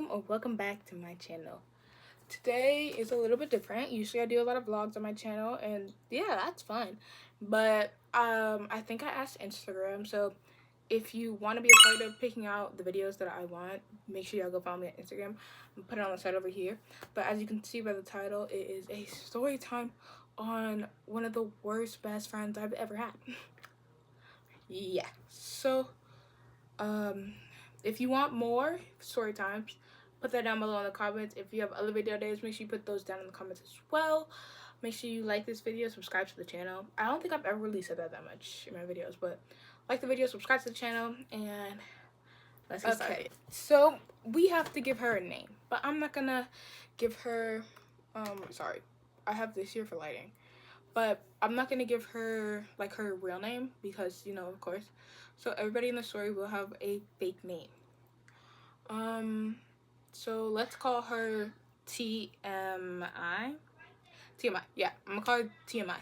or welcome back to my channel. Today is a little bit different. Usually I do a lot of vlogs on my channel and yeah, that's fun. But I think I asked Instagram, so if you want to be a part of picking out the videos that I want, make sure y'all go follow me on Instagram. I'm putting it on the side over here. But as you can see by the title, it is a story time on one of the worst best friends I've ever had. Yeah. So if you want more story times, put that down below in the comments. If you have other video ideas, make sure you put those down in the comments as well. Make sure you like this video, subscribe to the channel. I don't think I've ever really said that much in my videos, but like the video, subscribe to the channel, and let's get started. So we have to give her a name, but I'm not gonna give her sorry, I have this here for lighting, but I'm not gonna give her like her real name because, you know, of course. So everybody in the story will have a fake name. So let's call her TMI. TMI, yeah, I'm gonna call her TMI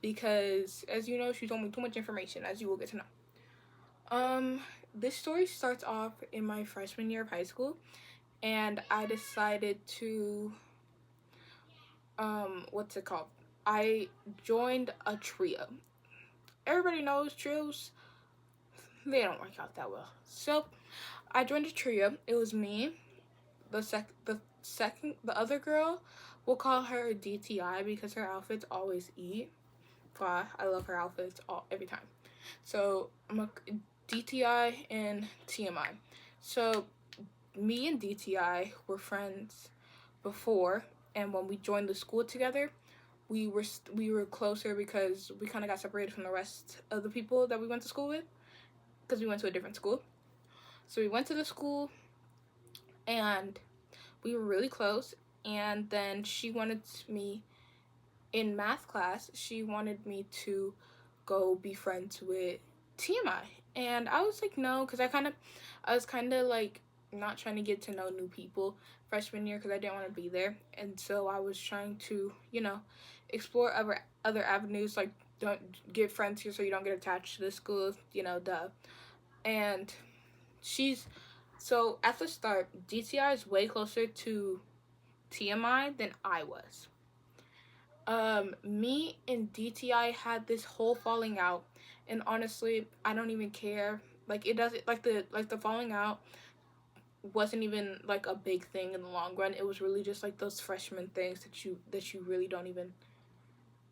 because, as you know, she told me too much information, as you will get to know. This story starts off in my freshman year of high school, and I decided to, what's it called? I joined a trio. Everybody knows trios, they don't work out that well. So I joined a trio. It was me, the other girl, we'll call her DTI because her outfits always eat. Wow, I love her outfits every time. So I'm a DTI and TMI. So me and DTI were friends before, and when we joined the school together, we were closer because we kind of got separated from the rest of the people that we went to school with because we went to a different school. So we went to the school and we were really close, and then she wanted me in math class, she wanted me to go be friends with TMI, and I was like no, because I was kind of like not trying to get to know new people freshman year because I didn't want to be there, and so I was trying to, you know, explore other avenues, like don't get friends here so you don't get attached to the school, you know, duh. And so at the start, DTI is way closer to TMI than I was. Me and DTI had this whole falling out, and honestly, I don't even care. Like, it doesn't, like the falling out wasn't even like a big thing in the long run. It was really just like those freshman things that you really don't even,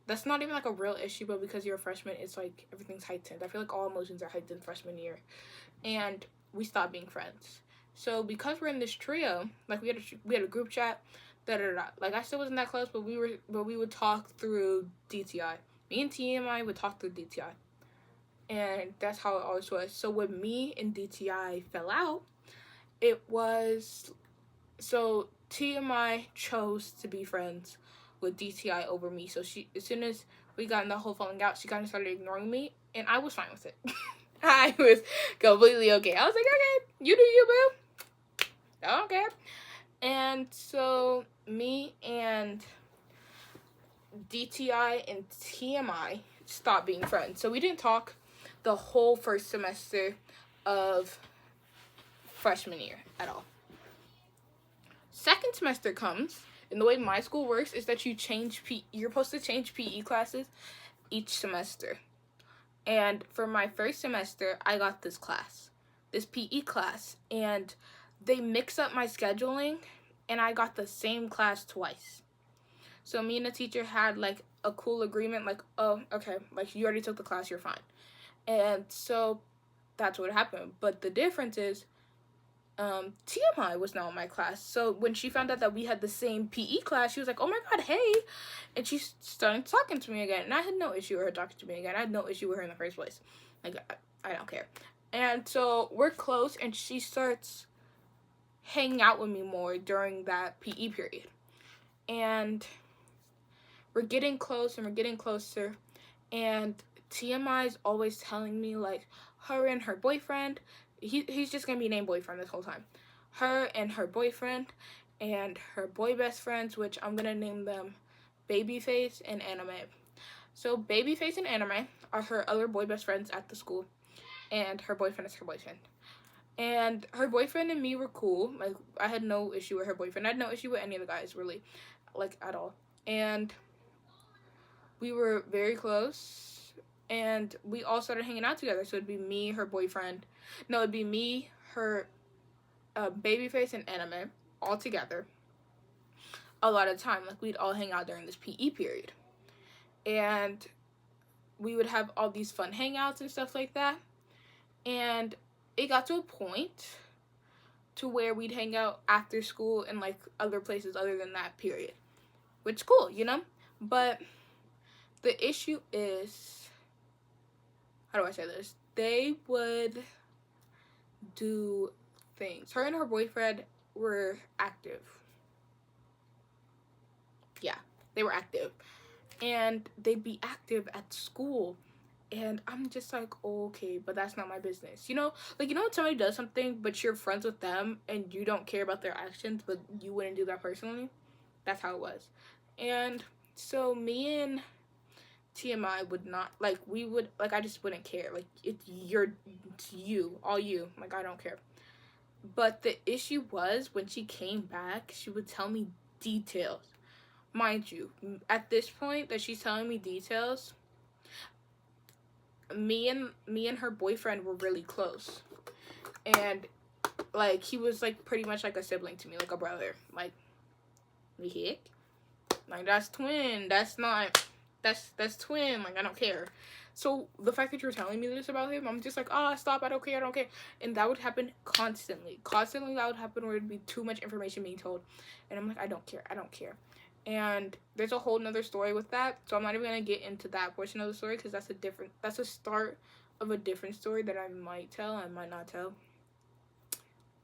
that's not even like a real issue, but because you're a freshman, it's like everything's heightened. I feel like all emotions are heightened freshman year, and we stopped being friends. So because we're in this trio, like we had a group chat, like I still wasn't that close, but we would talk through DTI. Me and TMI would talk through DTI, and that's how it always was. So when me and DTI fell out, it was, so TMI chose to be friends with DTI over me. So as soon as we got in the whole falling out, she kind of started ignoring me, and I was fine with it. I was completely okay. I was like, okay, you do you, boo. I don't care. And so me and DTI and TMI stopped being friends. So we didn't talk the whole first semester of freshman year at all. Second semester comes, and the way my school works is that you're supposed to change PE classes each semester. And for my first semester, I got this PE class, and they mix up my scheduling, and I got the same class twice. So me and the teacher had like a cool agreement, like, oh, okay, like you already took the class, you're fine. And so that's what happened. But the difference is, TMI was now in my class. So when she found out that we had the same PE class, she was like, oh my god, hey. And she started talking to me again. And I had no issue with her talking to me again. I had no issue with her in the first place. Like, I don't care. And so we're close, and she starts hanging out with me more during that PE period. And we're getting close, and we're getting closer. And TMI is always telling me, like, her and her boyfriend, he's just gonna be named boyfriend this whole time. Her and her boyfriend and her boy best friends, which I'm gonna name them Babyface and Anime. So Babyface and Anime are her other boy best friends at the school, and her boyfriend is her boyfriend. And her boyfriend and me were cool. Like, I had no issue with her boyfriend. I had no issue with any of the guys, really, like, at all. And we were very close. And we all started hanging out together. So it'd be me, her boyfriend. No, it'd be me, her, Babyface, and Anime all together. A lot of time. Like, we'd all hang out during this PE period. And we would have all these fun hangouts and stuff like that. And it got to a point to where we'd hang out after school in, like, other places other than that period. Which is cool, you know? But the issue is, how do I say this? They would do things. Her and her boyfriend were active. Yeah, they were active. And they'd be active at school. And I'm just like, okay, but that's not my business. You know, like, you know when somebody does something, but you're friends with them, and you don't care about their actions, but you wouldn't do that personally? That's how it was. And so me and TMI would not, like, we would, like, I just wouldn't care. Like, it's you, all you. Like, I don't care. But the issue was, when she came back, she would tell me details. Mind you, at this point that she's telling me details, me and her boyfriend were really close. And, like, he was, like, pretty much like a sibling to me, like a brother. Like, the heck? Like, that's twin. That's not, that's twin. Like, I don't care. So, the fact that you're telling me this about him, I'm just like, oh, stop, I don't care, I don't care. And that would happen constantly. Constantly that would happen, where it'd be too much information being told. And I'm like, I don't care, I don't care. And there's a whole nother story with that, so I'm not even gonna get into that portion of the story, because that's a start of a different story that I might tell, I might not tell.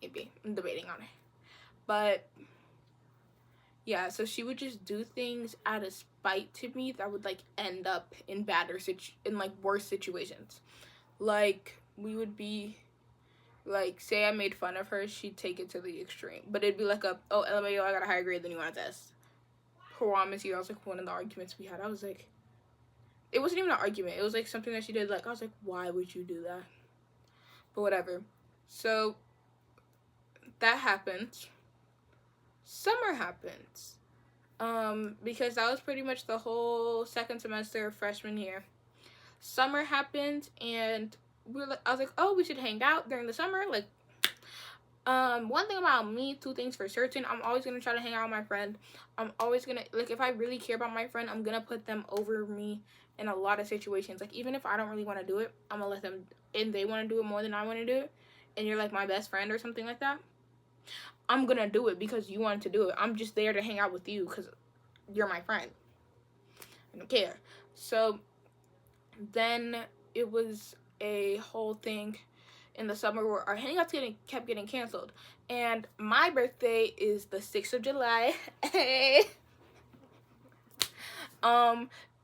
Maybe. I'm debating on it. But yeah, so she would just do things out of spite to me that would, like, end up in worse situations. Like, we would be, like, say I made fun of her, she'd take it to the extreme. But it'd be like oh, LMAO, I got a higher grade than you on a test. Promise you, that was, like, one of the arguments we had. I was like, it wasn't even an argument. It was, like, something that she did. Like, I was like, why would you do that? But whatever. So, that happens. Summer happens. Because that was pretty much the whole second semester of freshman year. Summer happened, and I was like, oh, we should hang out during the summer. Like, one thing about me, two things for certain, I'm always gonna try to hang out with my friend. I'm always gonna, like, if I really care about my friend, I'm gonna put them over me in a lot of situations. Like, even if I don't really want to do it, I'm gonna let them, and they want to do it more than I want to do it, and you're, like, my best friend or something like that, I'm gonna do it because you wanted to do it. I'm just there to hang out with you because you're my friend. I don't care. So then it was a whole thing in the summer where our hangouts kept getting canceled. And my birthday is the 6th of July.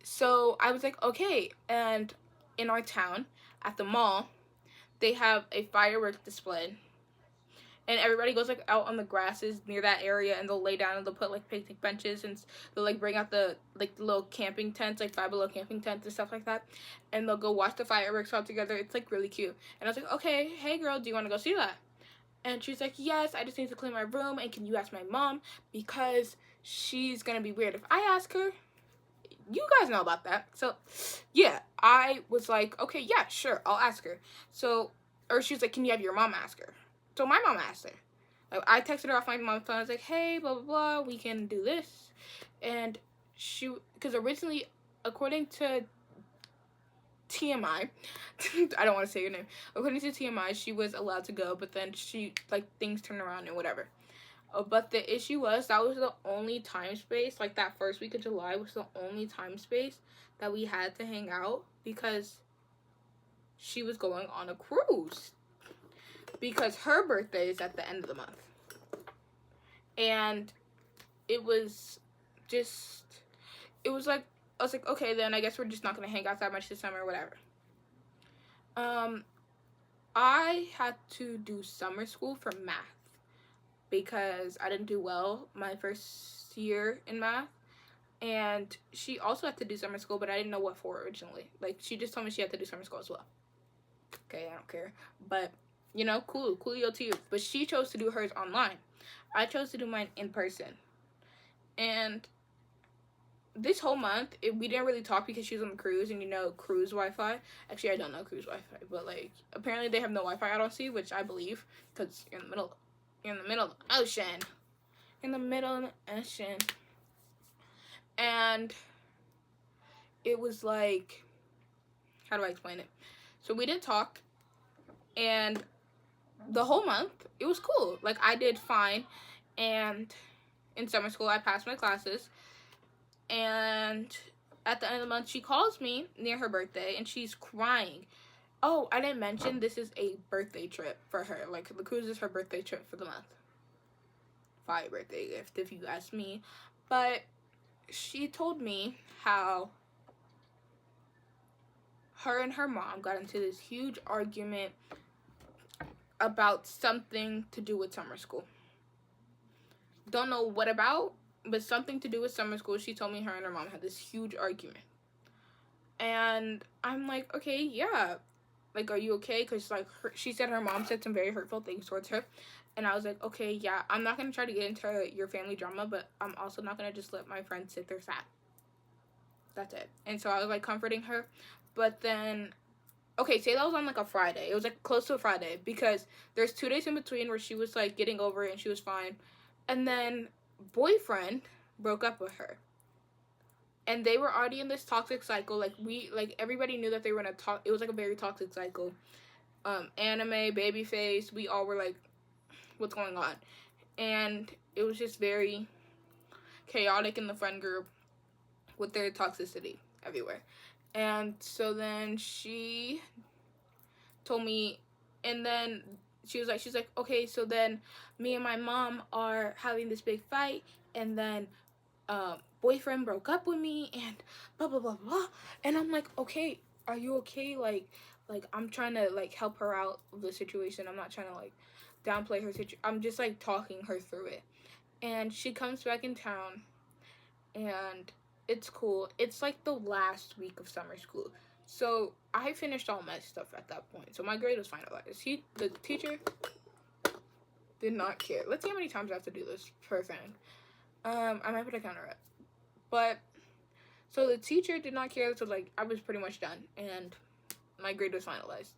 So I was like, okay. And in our town, at the mall, they have a fireworks display. And everybody goes, like, out on the grasses near that area, and they'll lay down, and they'll put, like, picnic benches, and they'll, like, bring out the, like, little camping tents, like, 5 Below camping tents and stuff like that, and they'll go watch the fireworks all together. It's, like, really cute. And I was like, okay, hey, girl, do you want to go see that? And she's like, yes, I just need to clean my room, and can you ask my mom, because she's gonna be weird if I ask her. You guys know about that. So, yeah, I was like, okay, yeah, sure, I'll ask her. So, or she was like, can you have your mom ask her? So my mom asked her. Like, I texted her off my mom's phone. I was like, hey, blah, blah, blah, we can do this. And she, because originally, according to TMI, I don't want to say your name. According to TMI, she was allowed to go, but then she, like, things turned around and whatever. But the issue was, that was the only time space, like, that first week of July was the only time space that we had to hang out, because she was going on a cruise. Because her birthday is at the end of the month. And it was just, it was like, I was like, okay, then I guess we're just not going to hang out that much this summer or whatever. I had to do summer school for math because I didn't do well my first year in math. And she also had to do summer school, but I didn't know what for originally. Like, she just told me she had to do summer school as well. Okay, I don't care. But You know, coolio to you. But she chose to do hers online. I chose to do mine in person. And this whole month, we didn't really talk because she was on the cruise, and you know, cruise Wi-Fi. Actually, I don't know cruise Wi-Fi, but like apparently they have no Wi-Fi. I don't see, which I believe, because you're in the middle of the ocean, and it was like, how do I explain it? So we didn't talk, and the whole month it was cool. Like, I did fine, and in summer school I passed my classes. And at the end of the month, she calls me near her birthday, and she's crying. Oh, I didn't mention this is a birthday trip for her. Like, the cruise is her birthday trip for the month. Fire birthday gift, if you ask me. But she told me how her and her mom got into this huge argument about something to do with summer school. Don't know what about, but something to do with summer school. She told me her and her mom had this huge argument. And I'm like, okay, yeah. Like, are you okay? Because, like, she said her mom said some very hurtful things towards her. And I was like, okay, yeah. I'm not going to try to get into your family drama, but I'm also not going to just let my friends sit there sad. That's it. And so I was, like, comforting her. But then, okay, say that was on, like, a Friday. It was, like, close to a Friday. Because there's 2 days in between where she was, like, getting over it and she was fine. And then boyfriend broke up with her, and they were already in this toxic cycle. Like, everybody knew that they were in a it was like a very toxic cycle. Anime, babyface, we all were like, what's going on? And it was just very chaotic in the friend group with their toxicity everywhere. And so then she told me, and then she's like, okay, so then me and my mom are having this big fight, and then boyfriend broke up with me, and blah blah blah blah. And I'm like, okay, are you okay? Like I'm trying to like help her out of the situation. I'm not trying to like downplay her situation. I'm just like talking her through it. And she comes back in town, and it's cool. It's like the last week of summer school. So I finished all my stuff at that point. So my grade was finalized. The teacher did not care. Let's see how many times I have to do this per thing. I might put a counter up. But, so the teacher did not care. So, like, I was pretty much done. And my grade was finalized.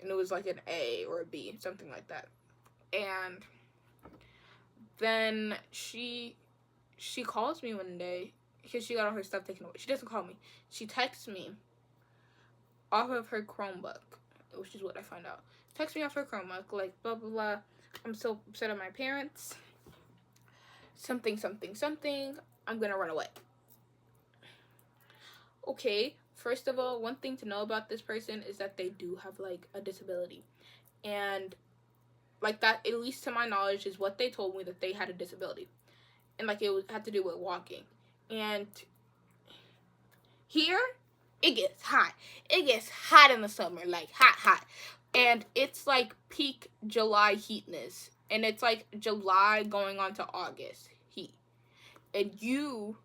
And it was like an A or a B, something like that. And then she calls me one day because she got all her stuff taken away. She doesn't call me. She texts me off of her Chromebook, which is what I found out. Text me off her Chromebook, like, blah, blah, blah. I'm so upset at my parents. Something. I'm gonna run away. Okay, first of all, one thing to know about this person is that they do have, like, a disability. And, like, that, at least to my knowledge, is what they told me, that they had a disability. And, like, had to do with walking. And here, it gets hot. It gets hot in the summer, like, hot. And it's, like, peak July heatness. And it's, like, July going on to August heat. And you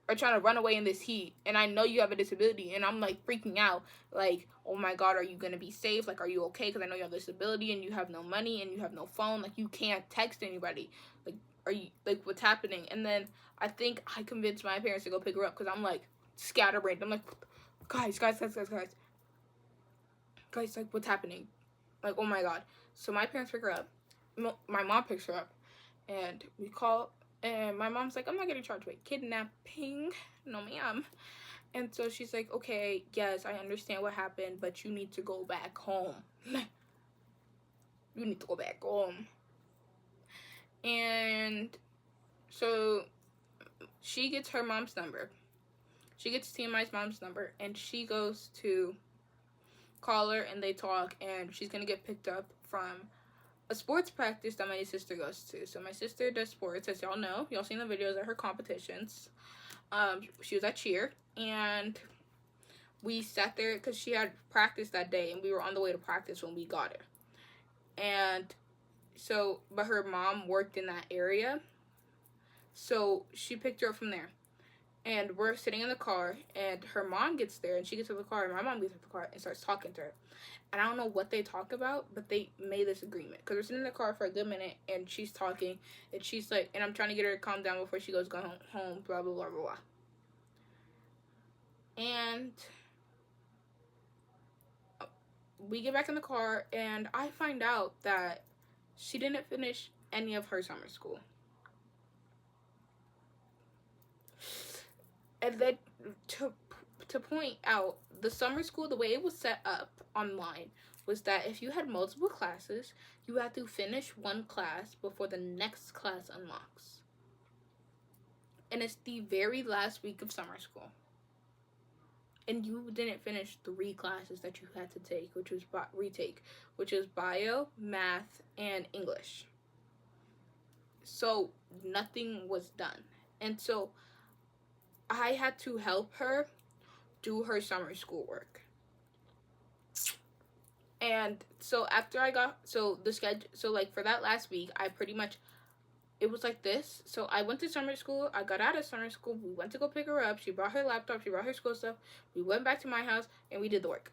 are trying to run away in this heat. And I know you have a disability. And I'm, like, freaking out. Like, oh, my God, are you going to be safe? Like, are you okay? Because I know you have a disability and you have no money and you have no phone. Like, you can't text anybody. Like, are you, like, what's happening? And then I think I convinced my parents to go pick her up because I'm, like, scatterbrained. I'm, like, guys. Guys, like, what's happening? Like, oh, my God. So my parents pick her up. My mom picks her up, and we call, and my mom's like, I'm not getting charged with kidnapping, no ma'am. And so she's like, okay, yes, I understand what happened, but you need to go back home. You need to go back home. And so she gets her mom's number. She gets TMI's mom's number, and she goes to call her, and they talk, and she's gonna get picked up from a sports practice that my sister goes to. So my sister does sports, as y'all know. Y'all seen the videos of her competitions. She was at cheer, and we sat there because she had practice that day, and we were on the way to practice when we got her. And so, but her mom worked in that area, so she picked her up from there. and we're sitting in the car, and her mom gets there, and she gets to the car, and my mom gets to the car and starts talking to her. And I don't know what they talk about, but they made this agreement. Because we're sitting in the car for a good minute, and she's talking, and she's like, and I'm trying to get her to calm down before she go home, blah, blah, blah, blah, blah. And we get back in the car, and I find out that she didn't finish any of her summer school. And then to point out, the summer school, the way it was set up online was that if you had multiple classes, you had to finish one class before the next class unlocks. And it's the very last week of summer school. And you didn't finish 3 classes that you had to take, which was retake, which is bio, math, and English. So nothing was done. And so I had to help her do her summer school work. And so after I got, so the schedule, so like for that last week, I pretty much, it was like this. So I went to summer school, I got out of summer school, we went to go pick her up, she brought her laptop, she brought her school stuff, we went back to my house, and we did the work.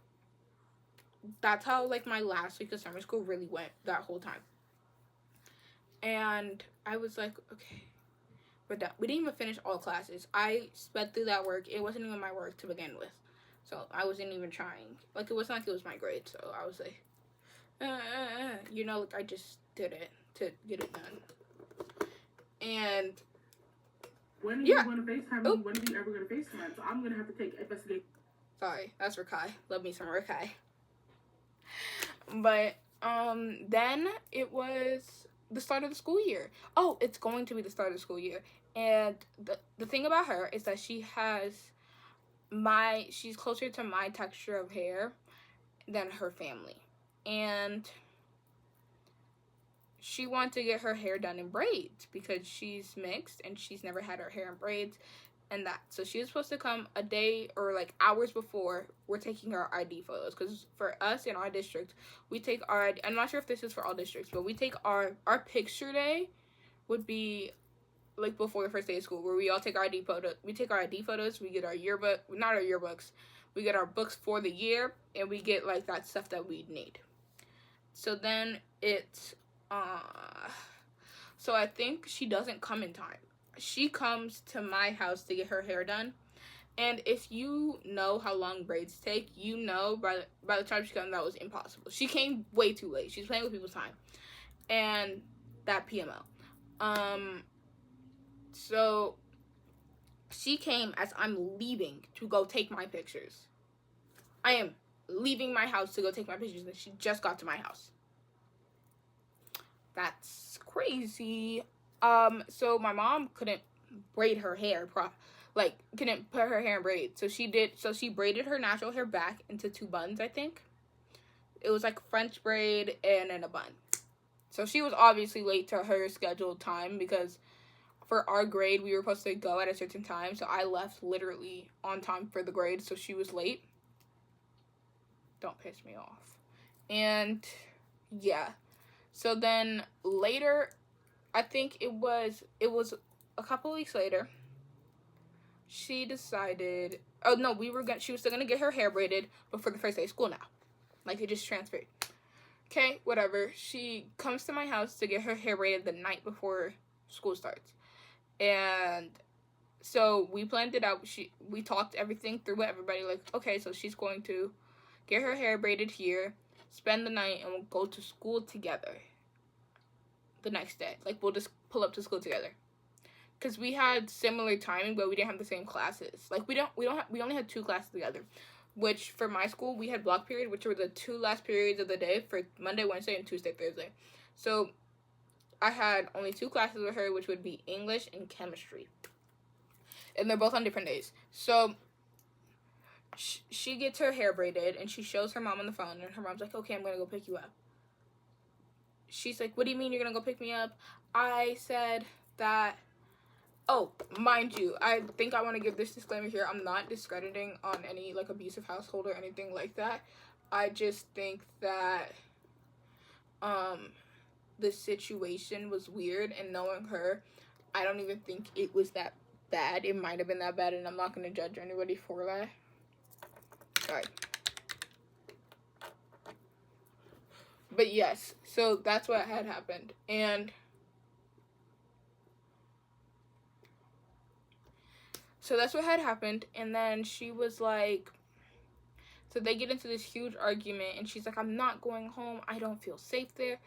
That's how like my last week of summer school really went that whole time. And I was like, okay, we're done. We didn't even finish all classes. I sped through that work. It wasn't even my work to begin with. So I wasn't even trying. Like, it wasn't like it was my grade. So I was like, you know, like I just did it to get it done. And when are you going to FaceTime me? When are you ever going to FaceTime? So I'm going to have to take investigation. Sorry, that's Rakai. Love me some Rakai. But then it was the start of the school year. Oh, it's going to be the start of the school year. And the thing about her is that she has she's closer to my texture of hair than her family. And she wanted to get her hair done in braids because she's mixed and she's never had her hair in braids and that. So she was supposed to come a day or like hours before we're taking her ID photos. Because for us in our district, we take our, I'm not sure if this is for all districts, but we take our picture day would be like before the first day of school, where we all take our ID photos. We take our ID photos, we get our yearbook, not our yearbooks, we get our books for the year, and we get like that stuff that we need. So then it's, so I think she doesn't come in time. She comes to my house to get her hair done. And if you know how long braids take, you know by the time she comes, that was impossible. She came way too late. She's playing with people's time. And that PML. So she came as I'm leaving to go take my pictures. I am leaving my house to go take my pictures, and she just got to my house. That's crazy. So my mom couldn't braid her hair couldn't put her hair in braids. So she braided her natural hair back into 2 buns, I think. It was like French braid and then a bun. So she was obviously late to her scheduled time because for our grade, we were supposed to go at a certain time. So I left literally on time for the grade, so she was late. Don't piss me off. And yeah. So then later, I think it was a couple weeks later, she decided, oh no, she was still gonna get her hair braided, but for the first day of school now. Like, it just transferred. Okay, whatever. She comes to my house to get her hair braided the night before school starts. And so we planned it out. We talked everything through with everybody. Like, okay, so she's going to get her hair braided here, spend the night, and we'll go to school together the next day. Like, we'll just pull up to school together. Because we had similar timing, but we didn't have the same classes. Like, we only had 2 classes together. Which, for my school, we had block period, which were the 2 last periods of the day for Monday, Wednesday, and Tuesday, Thursday. So I had only 2 classes with her, which would be English and chemistry. And they're both on different days. So she gets her hair braided, and she shows her mom on the phone, and her mom's like, okay, I'm going to go pick you up. She's like, what do you mean you're going to go pick me up? I said that, oh, mind you, I think I want to give this disclaimer here. I'm not discrediting on any, like, abusive household or anything like that. I just think that, the situation was weird, and knowing her, I don't even think it was that bad. It might have been that bad, and I'm not going to judge anybody for that. Sorry. But yes, so that's what had happened. And so that's what had happened. And then she was like, so they get into this huge argument, and she's like, I'm not going home. I don't feel safe there.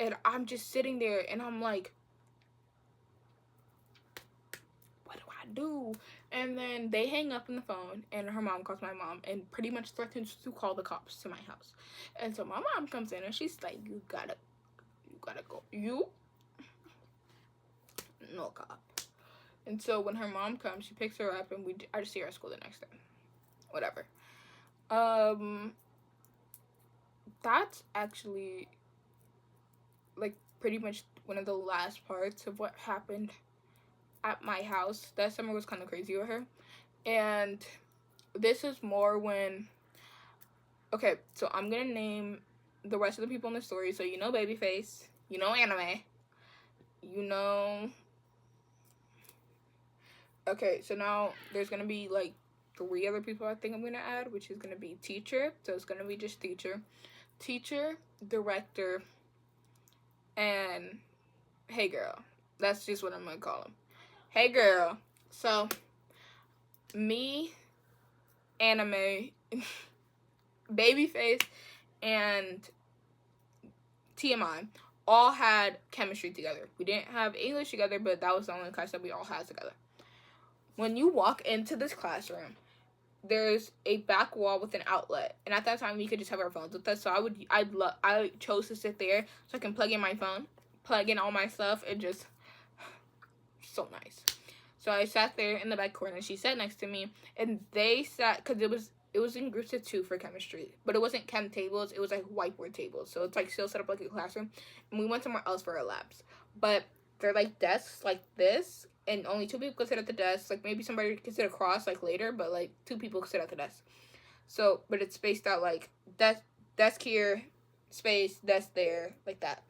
And I'm just sitting there, and I'm like, what do I do? And then they hang up on the phone, and her mom calls my mom and pretty much threatens to call the cops to my house. And so my mom comes in, and she's like, you gotta go. You? No cop. And so when her mom comes, she picks her up, and I just see her at school the next day. Whatever. That's actually, like, pretty much one of the last parts of what happened at my house. That summer was kind of crazy with her. And this is more when, okay, so I'm gonna name the rest of the people in the story. So you know Babyface, you know Anime, you know, okay, so now there's gonna be like 3 other people I think I'm gonna add, which is gonna be teacher. So it's gonna be just teacher, director, and hey girl. That's just what I'm gonna call him. Hey girl. So me, Anime, Babyface, and TMI all had chemistry together. We didn't have English together, but that was the only class that we all had together. When you walk into this classroom, there's a back wall with an outlet, and at that time we could just have our phones with us. So I chose to sit there so I can plug in my phone, plug in all my stuff, and just so nice. So I sat there in the back corner. She sat next to me, and they sat, because it was in groups of 2 for chemistry, but it wasn't chem tables. It was like whiteboard tables. So it's like still set up like a classroom, and we went somewhere else for our labs. But they're like desks like this, and only 2 people could sit at the desk. Like maybe somebody could sit across like later, but like 2 people could sit at the desk. So, but it's spaced out like desk here, space, desk there, like that.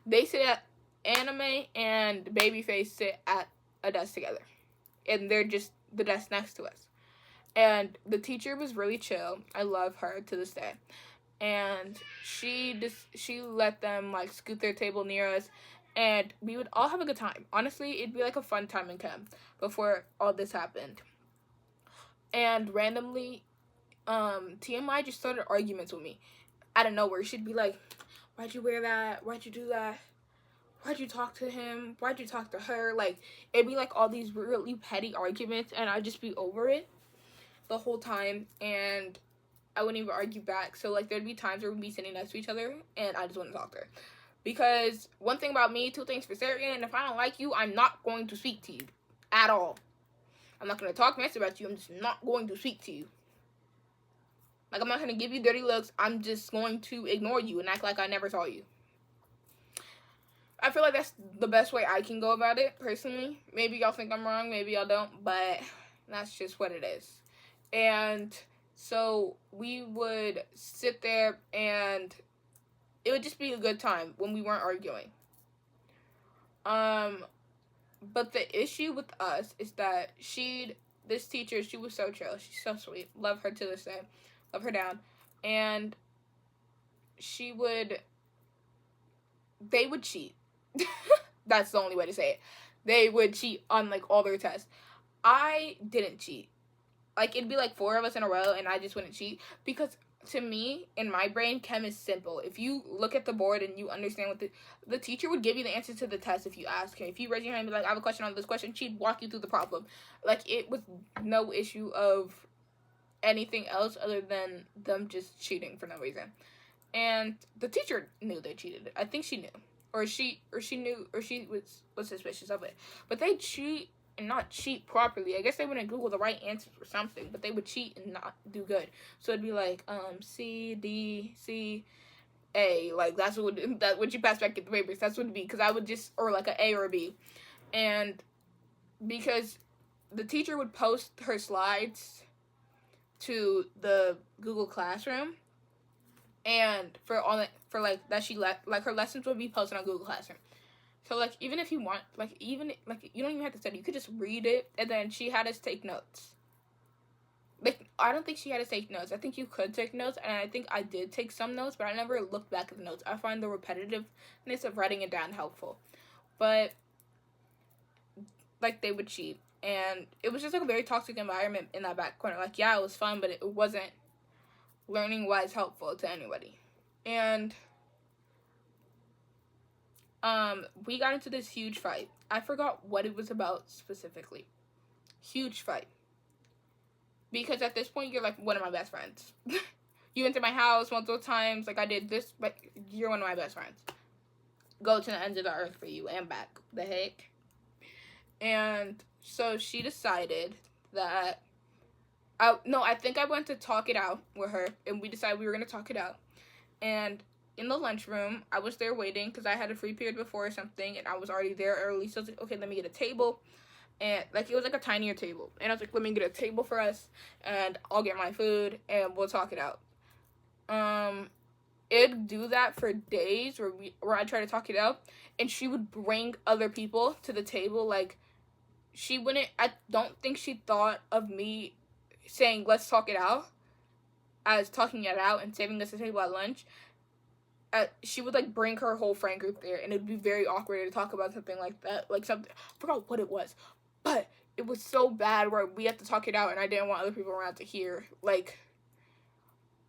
They sit at Anime and Babyface sit at a desk together, and they're just the desk next to us. And the teacher was really chill. I love her to this day. And she let them like scoot their table near us, and we would all have a good time. Honestly, it'd be like a fun time in chem before all this happened. And randomly, TMI just started arguments with me out of nowhere. She'd be like, why'd you wear that? Why'd you do that? Why'd you talk to him? Why'd you talk to her? Like, it'd be like all these really petty arguments, and I'd just be over it the whole time, and I wouldn't even argue back. So like there'd be times where we'd be sitting next to each other, and I just wouldn't talk to her. Because one thing about me, 2 things for certain: if I don't like you, I'm not going to speak to you at all. I'm not going to talk mess about you. I'm just not going to speak to you. Like, I'm not going to give you dirty looks. I'm just going to ignore you and act like I never saw you. I feel like that's the best way I can go about it, personally. Maybe y'all think I'm wrong, maybe y'all don't, but that's just what it is. And so we would sit there, and it would just be a good time when we weren't arguing. But the issue with us is that this teacher, she was so chill. She's so sweet. Love her to this day. Love her down. And they would cheat. That's the only way to say it. They would cheat on, like, all their tests. I didn't cheat. Like, it'd be, like, 4 of us in a row, and I just wouldn't cheat. Because, to me, in my brain, chem is simple. If you look at the board and you understand what the teacher would give you the answer to the test if you ask him. If you raise your hand and be like, I have a question on this question, she'd walk you through the problem. Like, it was no issue of anything else other than them just cheating for no reason. And the teacher knew they cheated. I think she knew. Or she knew, or she was suspicious of it. But they cheat and not cheat properly. I guess they wouldn't Google the right answers or something, but they would cheat and not do good. So it'd be like, C, D, C, A. Like, that's what you pass back at the papers. That's what it'd be. Because I would just, or like an A or a B. And because the teacher would post her slides to the Google Classroom, and her lessons would be posted on Google Classroom. So, like, even if you want, like, you don't even have to study. You could just read it, and then she had us take notes. Like, I don't think she had us take notes. I think you could take notes, and I think I did take some notes, but I never looked back at the notes. I find the repetitiveness of writing it down helpful. But, like, they would cheat. And it was just, like, a very toxic environment in that back corner. Like, yeah, it was fun, but it wasn't learning-wise helpful to anybody. And we got into this huge fight. I forgot what it was about specifically. Huge fight. Because at this point, you're, like, one of my best friends. You went to my house multiple times. Like, I did this, but you're one of my best friends. Go to the ends of the earth for you and back. The heck? And so she decided that... I think I went to talk it out with her. And we decided we were going to talk it out. And in the lunchroom, I was there waiting because I had a free period before or something, and I was already there early. So I was like, okay, let me get a table. And, like, it was, like, a tinier table. And I was like, let me get a table for us, and I'll get my food, and we'll talk it out. It'd do that for days where I try to talk it out, and she would bring other people to the table. Like, I don't think she thought of me saying, let's talk it out, as talking it out and saving us a table at lunch. She would, like, bring her whole friend group there, and it'd be very awkward to talk about something like that. Like, something, I forgot what it was, but it was so bad where we had to talk it out, and I didn't want other people around to hear, like,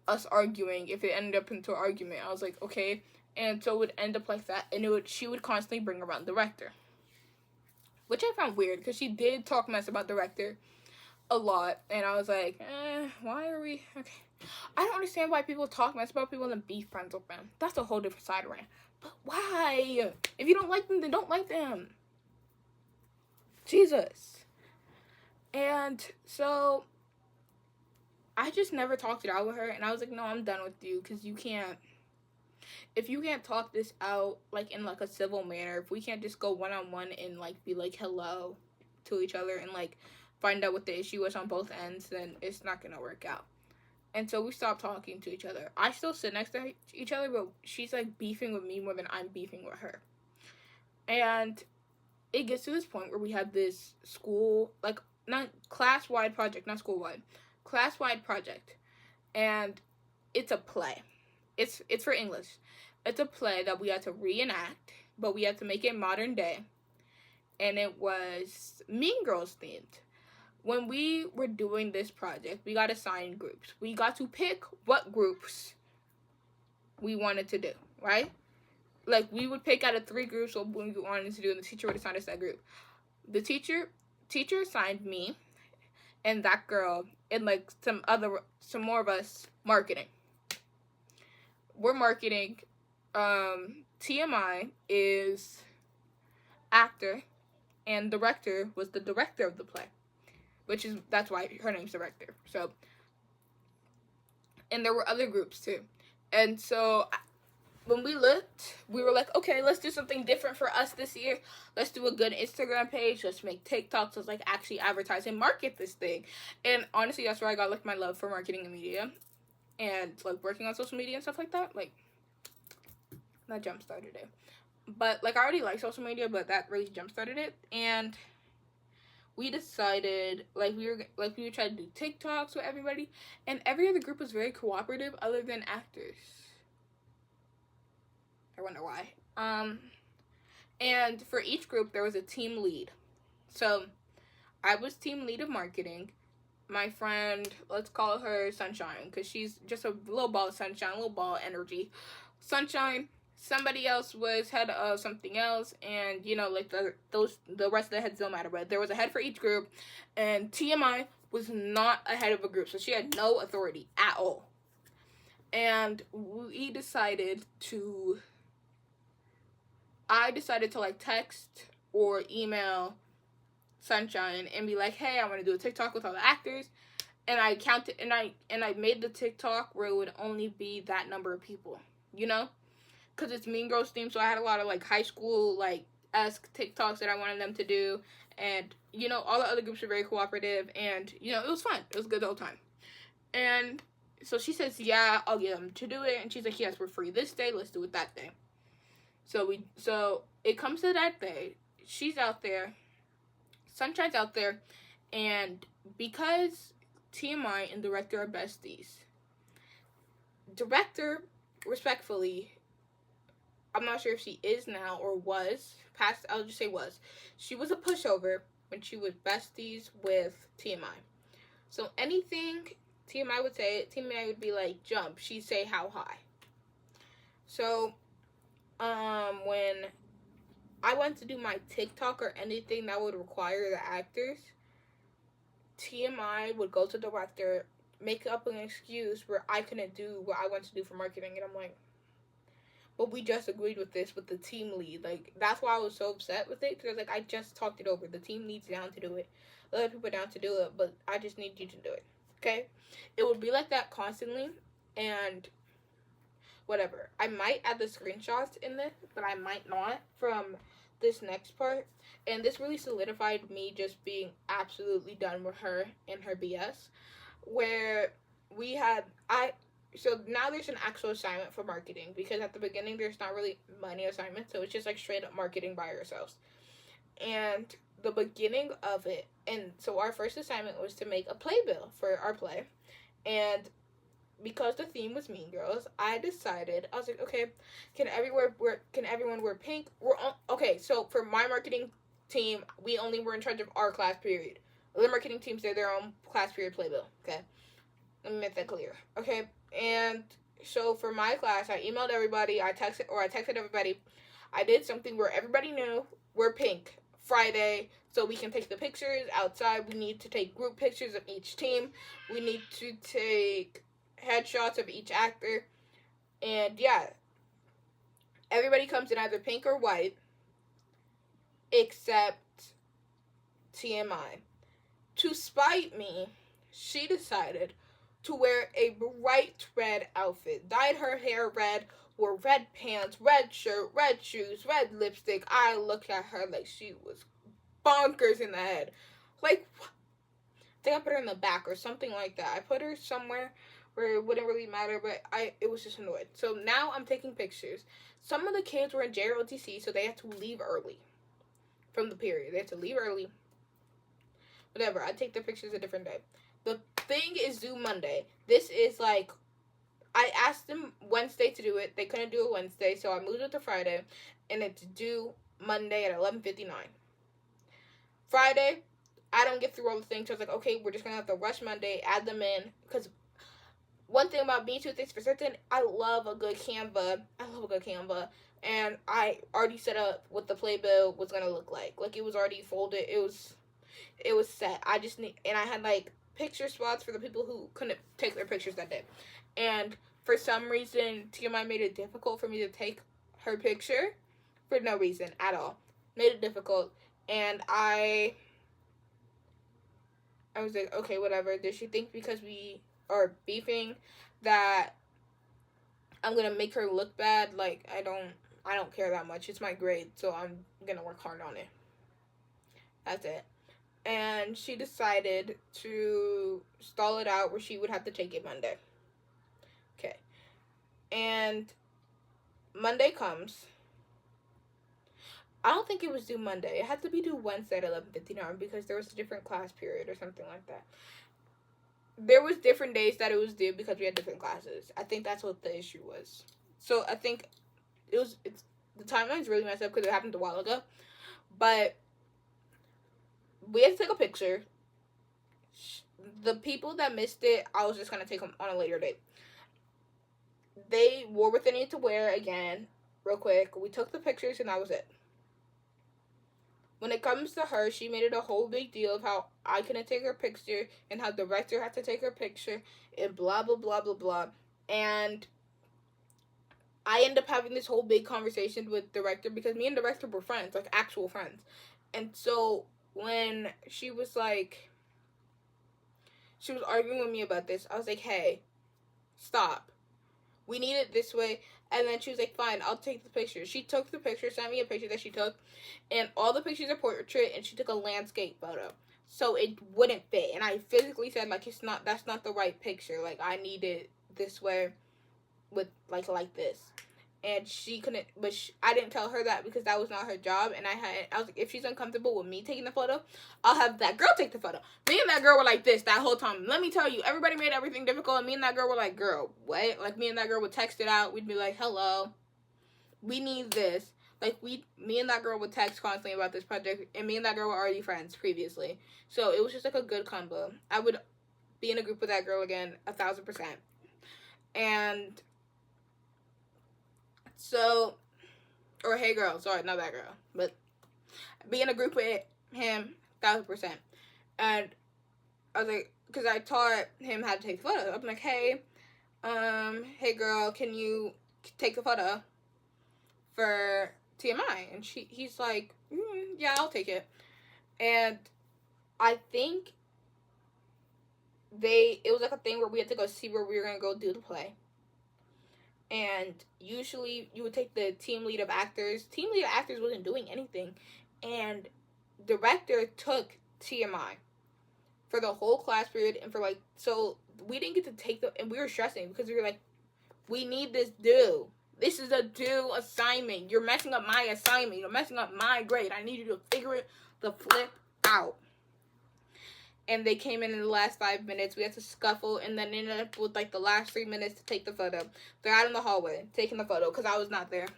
us arguing. If it ended up into an argument, I was like, okay. And so it would end up like that, and she would constantly bring around the rector, which I found weird, because she did talk mess about the rector a lot, and I was like, why are we, okay. I don't understand why people talk mess about people and then be friends with them. That's a whole different side of it. But why? If you don't like them, then don't like them. Jesus. And so I just never talked it out with her, and I was like, no, I'm done with you, because if you can't talk this out, like, in, like, a civil manner, if we can't just go one-on-one and, like, be like, hello to each other and, like, find out what the issue was on both ends, then it's not gonna work out. And so we stopped talking to each other. I still sit next to each other, but she's, like, beefing with me more than I'm beefing with her. And it gets to this point where we have this school, like, not class-wide project, not school-wide, class-wide project. And it's a play. It's for English. It's a play that we had to reenact, but we had to make it modern day. And it was Mean Girls themed. When we were doing this project, we got assigned groups. We got to pick what groups we wanted to do, right? Like, we would pick out of 3 groups what we wanted to do, and the teacher would assign us that group. The teacher assigned me and that girl and, like, some more of us marketing. We're marketing. TMI is actor, and director was the director of the play. That's why her name's director. So, and there were other groups too. And so, when we looked, we were like, okay, let's do something different for us this year. Let's do a good Instagram page. Let's make TikToks. Let's, like, actually advertise and market this thing. And honestly, that's where I got, like, my love for marketing and media. And, like, working on social media and stuff like that. Like, that jump-started it. But, like, I already like social media, but that really jump-started it. And we decided, we would try to do TikToks with everybody, and every other group was very cooperative other than actors. I wonder why. And for each group, there was a team lead. So, I was team lead of marketing. My friend, let's call her Sunshine, because she's just a little ball of sunshine, a little ball of energy. Sunshine. Somebody else was head of something else, and, you know, like, the rest of the heads don't matter, but there was a head for each group, and TMI was not a head of a group, so she had no authority at all. And I decided to, like, text or email Sunshine and be like, hey, I want to do a TikTok with all the actors, and I counted, and I made the TikTok where it would only be that number of people, you know? Because it's Mean Girls themed, so I had a lot of, like, high school, like, esque TikToks that I wanted them to do, and, you know, all the other groups were very cooperative, and, you know, it was fun. It was a good old time. And so she says, yeah, I'll get them to do it, and she's like, yes, we're free this day, let's do it that day. So it comes to that day. She's out there. Sunshine's out there. And because TMI and director are besties, director, respectfully, I'm not sure if she is now or was. Past, I'll just say was. She was a pushover when she was besties with TMI. So anything TMI would say, TMI would be like, jump. She'd say, how high? So, when I went to do my TikTok or anything that would require the actors, TMI would go to the director, make up an excuse where I couldn't do what I wanted to do for marketing. And I'm like, but we just agreed with this with the team lead. Like, that's why I was so upset with it. Because, like, I just talked it over. The team lead's down to do it. Other people down to do it. But I just need you to do it. Okay? It would be like that constantly. And whatever. I might add the screenshots in this. But I might not from this next part. And this really solidified me just being absolutely done with her and her BS. Where we had... So now there's an actual assignment for marketing, because at the beginning there's not really money assignments, so it's just like straight up marketing by yourselves. And the beginning of it, and so our first assignment was to make a playbill for our play. And because the theme was Mean Girls, I was like, okay, can everyone wear pink? Okay, so for my marketing team, we only were in charge of our class period. Other marketing teams did their own class period playbill. Okay, let me make that clear. Okay. And so for my class, I emailed everybody, I texted everybody. I did something where everybody knew we're pink Friday, so we can take the pictures outside. We need to take group pictures of each team. We need to take headshots of each actor. And yeah, everybody comes in either pink or white, except TMI. To spite me, she decided to wear a bright red outfit, dyed her hair red, wore red pants, red shirt, red shoes, red lipstick. I looked at her like she was bonkers in the head. Like, I think I put her in the back or something like that. I put her somewhere where it wouldn't really matter, but it was just annoyed. So now I'm taking pictures. Some of the kids were in JROTC, so they had to leave early from the period. They had to leave early. Whatever, I take the pictures a different day. The thing is due Monday. This is like, I asked them Wednesday to do it. They couldn't do it Wednesday, so I moved it to Friday. And it's due Monday at 11:59. Friday, I don't get through all the things. So I was like, okay, we're just going to have to rush Monday, add them in. Because one thing about me, two things for certain, I love a good Canva. And I already set up what the playbill was going to look like. Like, it was already folded. It was set. I just need, and I had like picture spots for the people who couldn't take their pictures that day. And for some reason, TMI made it difficult for me to take her picture for no reason at all. Made it difficult. And I was like, okay, whatever. Does she think because we are beefing that I'm going to make her look bad? Like, I don't care that much. It's my grade, so I'm going to work hard on it. That's it. And she decided to stall it out where she would have to take it Monday. Okay. And Monday comes. I don't think it was due Monday. It had to be due Wednesday at 11:59 because there was a different class period or something like that. There was different days that it was due because we had different classes. I think that's what the issue was. So I think the timeline's really messed up because it happened a while ago. But we had to take a picture. The people that missed it, I was just going to take them on a later date. They wore what they needed to wear again, real quick. We took the pictures and that was it. When it comes to her, she made it a whole big deal of how I couldn't take her picture and how the director had to take her picture and blah, blah, blah, blah, blah. And I ended up having this whole big conversation with director because me and director were friends, like actual friends. And so when she was arguing with me about this, I was like, hey, stop. We need it this way. And then she was like, fine, I'll take the picture. She took the picture, sent me a picture that she took, and all the pictures are portrait, and she took a landscape photo. So it wouldn't fit. And I physically said, like, that's not the right picture. Like, I need it this way with, like this. and she couldn't, but I didn't tell her that because that was not her job, and I was like, if she's uncomfortable with me taking the photo, I'll have that girl take the photo. Me and that girl were like this that whole time. Let me tell you, everybody made everything difficult, and me and that girl were like, girl, what? Like, me and that girl would text it out. We'd be like, hello, we need this. Like, me and that girl would text constantly about this project, and me and that girl were already friends previously, so it was just like a good combo. I would be in a group with that girl again, 1,000%. And so, or hey girl, sorry, not that girl, but be in a group with him, 1,000%. And I was like, because I taught him how to take the photo. I'm like, hey girl, can you take the photo for TMI? And he's like, yeah, I'll take it. And I think it was like a thing where we had to go see where we were gonna go do the play. And usually you would take the team lead of actors. Team lead of actors wasn't doing anything, and director took TMI for the whole class period. And for like, so we didn't get to take and we were stressing because we were like, we need this due. This is a due assignment. You're messing up my assignment. You're messing up my grade. I need you to figure it the flip out. And they came in the last 5 minutes. We had to scuffle, and then ended up with like the last 3 minutes to take the photo. They're out in the hallway taking the photo because I was not there.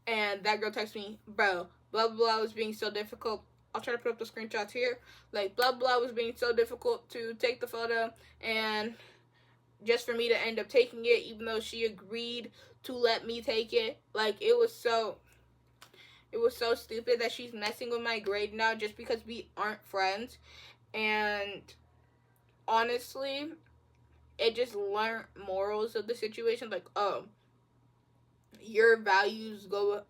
And that girl texted me, bro, blah, blah, blah was being so difficult. I'll try to put up the screenshots here. Like, blah, blah was being so difficult to take the photo. And just for me to end up taking it, even though she agreed to let me take it. Like, it was so stupid that she's messing with my grade now just because we aren't friends. And honestly, it just learned morals of the situation. Like, oh, your values go,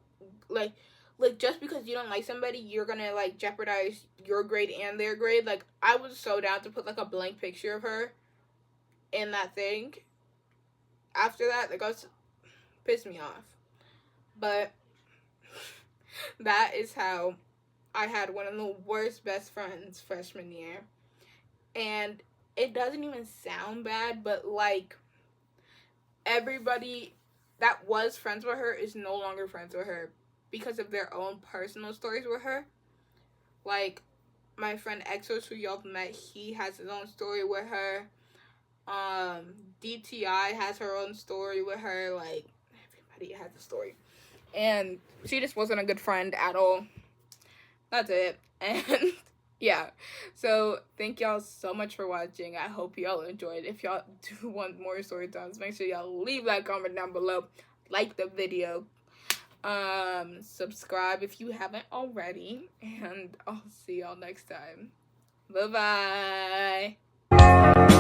like just because you don't like somebody, you're gonna like jeopardize your grade and their grade. Like, I was so down to put like a blank picture of her in that thing. After that, like, pissed me off. But that is how I had one of the worst best friends freshman year. And it doesn't even sound bad, but like, everybody that was friends with her is no longer friends with her because of their own personal stories with her. Like, my friend Exos, who y'all met, he has his own story with her. DTI has her own story with her. Like, everybody has a story. And she just wasn't a good friend at all. That's it. And yeah, so thank y'all so much for watching. I hope y'all enjoyed. If y'all do want more story times, make sure y'all leave that comment down below, like the video, subscribe if you haven't already, and I'll see y'all next time. Bye bye.